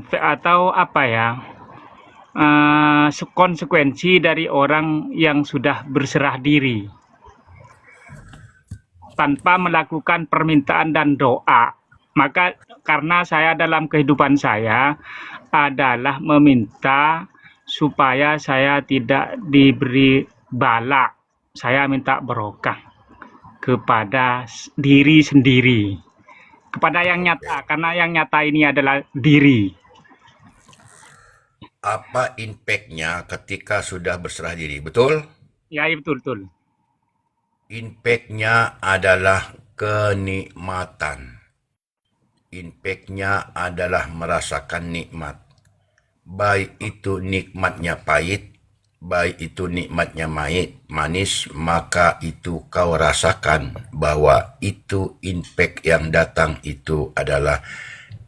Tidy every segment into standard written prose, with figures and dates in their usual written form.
atau apa ya, konsekuensi dari orang yang sudah berserah diri tanpa melakukan permintaan dan doa. Maka karena saya dalam kehidupan saya adalah meminta supaya saya tidak diberi bala, saya minta barokah kepada diri sendiri, kepada yang nyata, karena yang nyata ini adalah diri. Apa impact-nya ketika sudah berserah diri? Betul? Ya, betul betul. Impact-nya adalah kenikmatan. Impact-nya adalah merasakan nikmat. Baik itu nikmatnya pahit, baik itu nikmatnya manis, maka itu kau rasakan bahwa itu impact yang datang itu adalah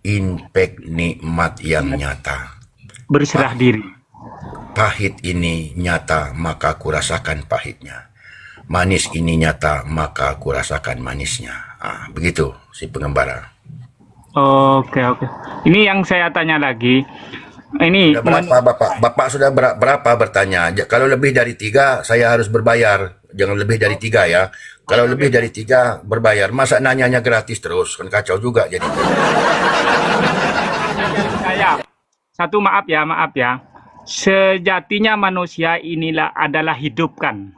impact nikmat yang nyata. Berserah diri. Pahit ini nyata, maka ku rasakan pahitnya. Manis ini nyata, maka ku rasakan manisnya. Begitu si pengembara. Oke oke. Ini yang saya tanya lagi. Ini Sudah berapa Bapak? Bapak sudah berapa bertanya? Kalau lebih dari 3, saya harus berbayar. Jangan lebih dari 3 ya. Kalau lebih dari 3, berbayar. Masa nanyanya gratis terus? Kan kacau juga jadi. saya satu, maaf ya. Sejatinya manusia inilah adalah hidup kan.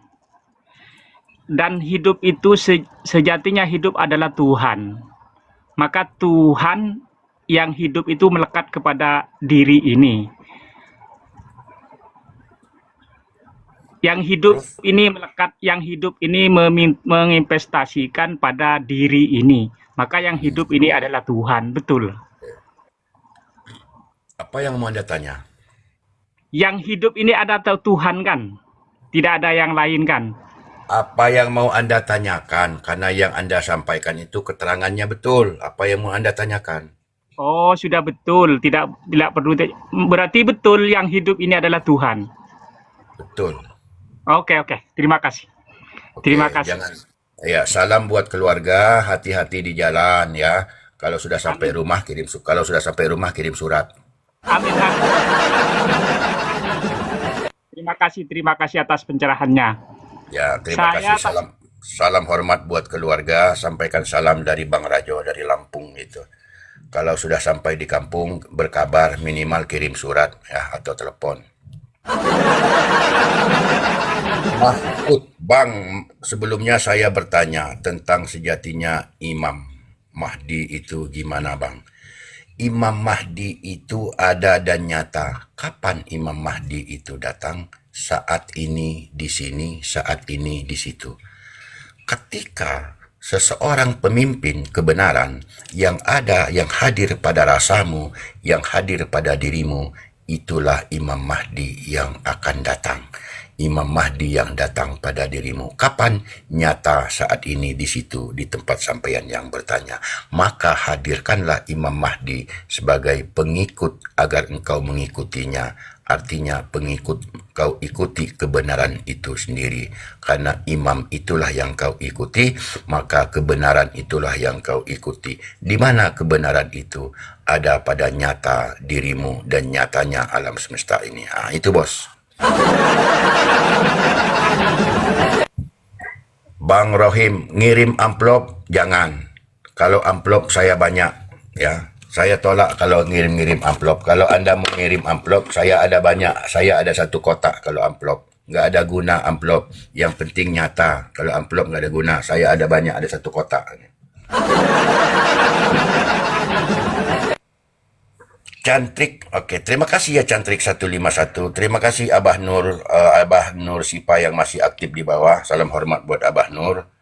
Dan hidup itu sejatinya hidup adalah Tuhan. Maka Tuhan yang hidup itu melekat kepada diri ini. Yang hidup ini melekat, yang hidup ini menginvestasikan pada diri ini. Maka yang hidup ini adalah Tuhan, betul. Apa yang mau Anda tanya? Yang hidup ini ada Tuhan kan? Tidak ada yang lain kan? Apa yang mau Anda tanyakan? Karena yang Anda sampaikan itu keterangannya betul. Apa yang mau Anda tanyakan? Oh, sudah betul. Tidak perlu. Berarti betul yang hidup ini adalah Tuhan. Betul. Oke. Terima kasih. Terima Oke, kasih. jangan. Ya, salam buat keluarga, hati-hati di jalan ya. Kalau sudah sampai Amin. rumah kalau sudah sampai rumah kirim surat. Amin. Terima kasih atas pencerahannya. Ya, terima kasih. Saya Salam hormat buat keluarga. Sampaikan salam dari Bang Rajo dari Lampung itu. Kalau sudah sampai di kampung, berkabar minimal kirim surat ya atau telepon. Mahfud, Bang, sebelumnya saya bertanya tentang sejatinya Imam Mahdi itu gimana, Bang? Imam Mahdi itu ada dan nyata. Kapan Imam Mahdi itu datang? Saat ini di sini, saat ini di situ. Ketika seseorang pemimpin kebenaran yang ada, yang hadir pada rasamu, yang hadir pada dirimu, itulah Imam Mahdi yang akan datang. Imam Mahdi yang datang pada dirimu. Kapan? Nyata saat ini di situ, di tempat sampaian yang bertanya. Maka hadirkanlah Imam Mahdi sebagai pengikut agar engkau mengikutinya. Artinya pengikut, kau ikuti kebenaran itu sendiri. Karena imam itulah yang kau ikuti, maka kebenaran itulah yang kau ikuti. Di mana kebenaran itu? Ada pada nyata dirimu dan nyatanya alam semesta ini. Itu bos. Bang Rohim, ngirim amplop jangan. Kalau amplop saya banyak ya. Saya tolak kalau ngirim-ngirim amplop. Kalau Anda mau ngirim amplop, saya ada banyak. Saya ada 1 kotak kalau amplop. Nggak ada guna amplop. Yang penting nyata. Kalau amplop nggak ada guna. Saya ada banyak, ada 1 kotak. Cantrik, oke. Terima kasih ya Cantrik 151. Terima kasih Abah Nur Sipa yang masih aktif di bawah. Salam hormat buat Abah Nur.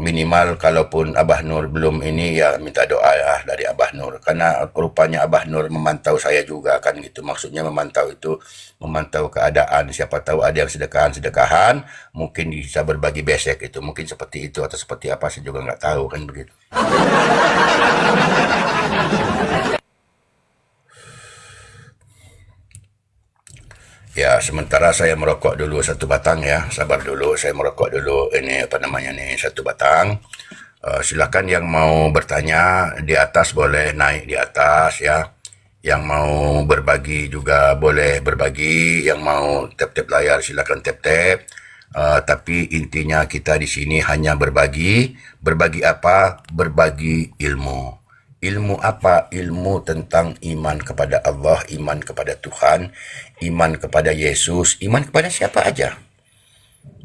Minimal kalaupun Abah Nur belum ini ya minta doa ya dari Abah Nur karena rupanya Abah Nur memantau saya juga kan gitu, maksudnya memantau itu memantau keadaan, siapa tahu ada yang sedekahan mungkin bisa berbagi besek, itu mungkin seperti itu atau seperti apa saya juga nggak tahu kan begitu. Ya, sementara saya merokok dulu 1 batang ya. Sabar dulu, saya merokok dulu ini apa namanya nih 1 batang. Silakan yang mau bertanya di atas boleh naik di atas ya. Yang mau berbagi juga boleh berbagi, yang mau tap-tap layar silakan tap-tap. Tapi intinya kita di sini hanya berbagi. Berbagi apa? Berbagi ilmu. Ilmu apa? Ilmu tentang iman kepada Allah, iman kepada Tuhan, iman kepada Yesus, iman kepada siapa aja.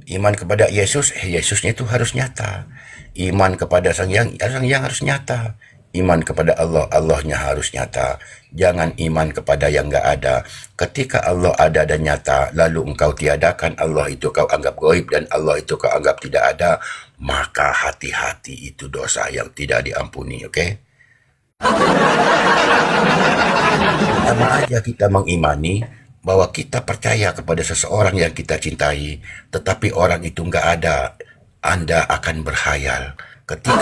Iman kepada Yesus, Yesusnya itu harus nyata. Iman kepada Sang Yang harus nyata. Iman kepada Allah, Allahnya harus nyata. Jangan iman kepada yang nggak ada. Ketika Allah ada dan nyata, lalu engkau tiadakan Allah itu kau anggap gaib dan Allah itu kau anggap tidak ada, maka hati-hati, itu dosa yang tidak diampuni, oke? Sama aja kita mengimani bahwa kita percaya kepada seseorang yang kita cintai, tetapi orang itu nggak ada, Anda akan berhayal. Ketika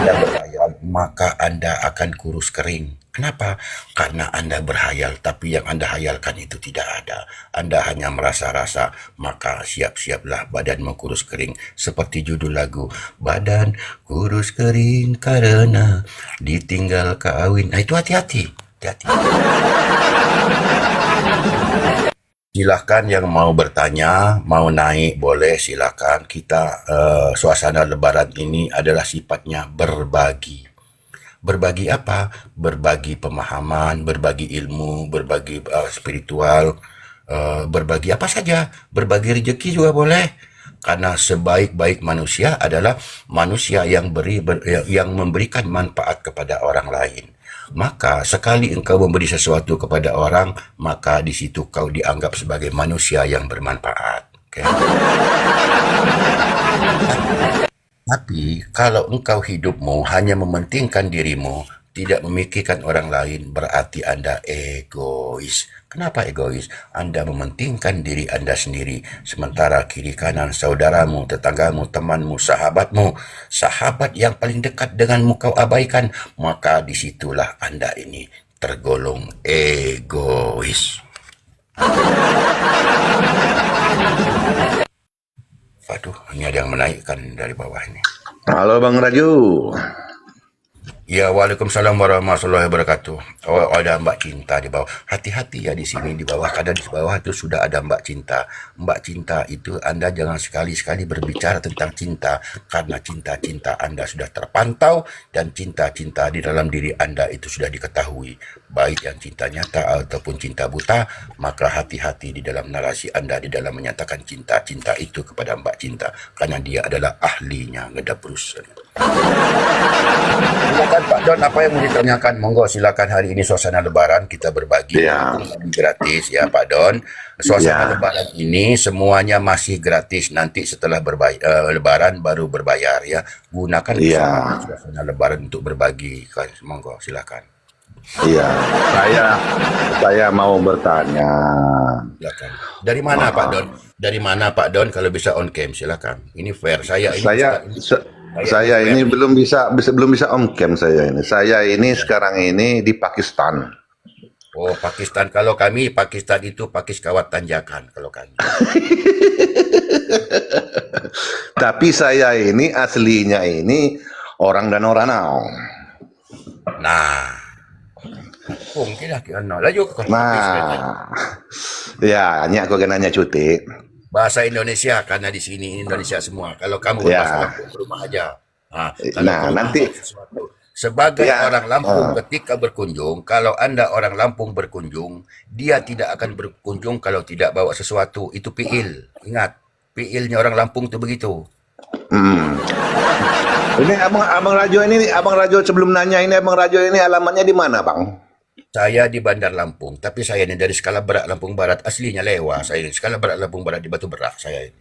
Anda berhayal, maka Anda akan kurus kering. Kenapa? Karena Anda berhayal, tapi yang Anda hayalkan itu tidak ada. Anda hanya merasa-rasa, maka siap-siaplah badanmu kurus kering. Seperti judul lagu, badan kurus kering karena ditinggal kawin. Nah itu hati-hati. Hati-hati. Silahkan yang mau bertanya, mau naik, boleh silakan. Kita suasana Lebaran ini adalah sifatnya berbagi. Berbagi apa? Berbagi pemahaman, berbagi ilmu, berbagi spiritual, berbagi apa saja. Berbagi rezeki juga boleh. Karena sebaik-baik manusia adalah manusia yang memberikan manfaat kepada orang lain. Maka sekali engkau memberi sesuatu kepada orang, maka di situ kau dianggap sebagai manusia yang bermanfaat. Okay? Tapi kalau engkau hidupmu hanya mementingkan dirimu, tidak memikirkan orang lain, berarti Anda egois. Kenapa egois? Anda mementingkan diri Anda sendiri, sementara kiri kanan saudaramu, tetanggamu, temanmu, sahabatmu, sahabat yang paling dekat denganmu kau abaikan, maka disitulah Anda ini tergolong egois. Waduh, ini ada yang menaikkan dari bawah ini. Halo Bang Raju. Ya, waalaikumsalam warahmatullahi wabarakatuh. Oh, ada Mbak Cinta di bawah. Hati-hati ya di sini di bawah. Karena di bawah itu sudah ada Mbak Cinta. Mbak Cinta itu Anda jangan sekali-sekali berbicara tentang cinta. Karena cinta-cinta Anda sudah terpantau. Dan cinta-cinta di dalam diri Anda itu sudah diketahui. Baik yang cinta nyata ataupun cinta buta. Maka hati-hati di dalam narasi Anda di dalam menyatakan cinta-cinta itu kepada Mbak Cinta. Karena dia adalah ahlinya ngedaprus. Silakan Pak Don, apa yang mau ditanyakan? Monggo silakan, hari ini suasana Lebaran kita berbagi Ya, gratis ya Pak Don. Suasana ya, Lebaran ini semuanya masih gratis. Nanti setelah Lebaran baru berbayar ya. Gunakan ya, suasana Lebaran untuk berbagi. Monggo silakan. iya. Saya mau bertanya. Silakan. Dari mana Pak Don? Dari mana Pak Don? Kalau bisa on cam silakan. Ini fair. Saya ini Saya se- saya saya fair ini nih. belum bisa on cam saya ini. Saya ini sekarang ini di Pakistan. Oh, Pakistan. Kalau kami Pakistan itu pakis kawat tanjakan kalau kami. Tapi saya ini aslinya ini orang Danau. Nah, mungkin lah kena laju ke Nah, ya, ini aku nanya cuti. bahasa Indonesia karena di sini Indonesia semua. Kalau kamu berbahasa Ya, Lampung ke rumah aja. Nah, kalau nah ke rumah nanti bawa sesuatu. Sebagai ya, orang Lampung ketika berkunjung, kalau Anda orang Lampung berkunjung, dia tidak akan berkunjung kalau tidak bawa sesuatu. Itu piil. Ingat, piilnya orang Lampung itu begitu. hmm. Ini Abang Rajo sebelum nanya ini Abang Rajo ini alamatnya di mana, Bang? Saya di Bandar Lampung, tapi saya ini dari Skala Berak Lampung Barat, aslinya Lewa. Saya di Skala Berak Lampung Barat di Batu Berak saya ini.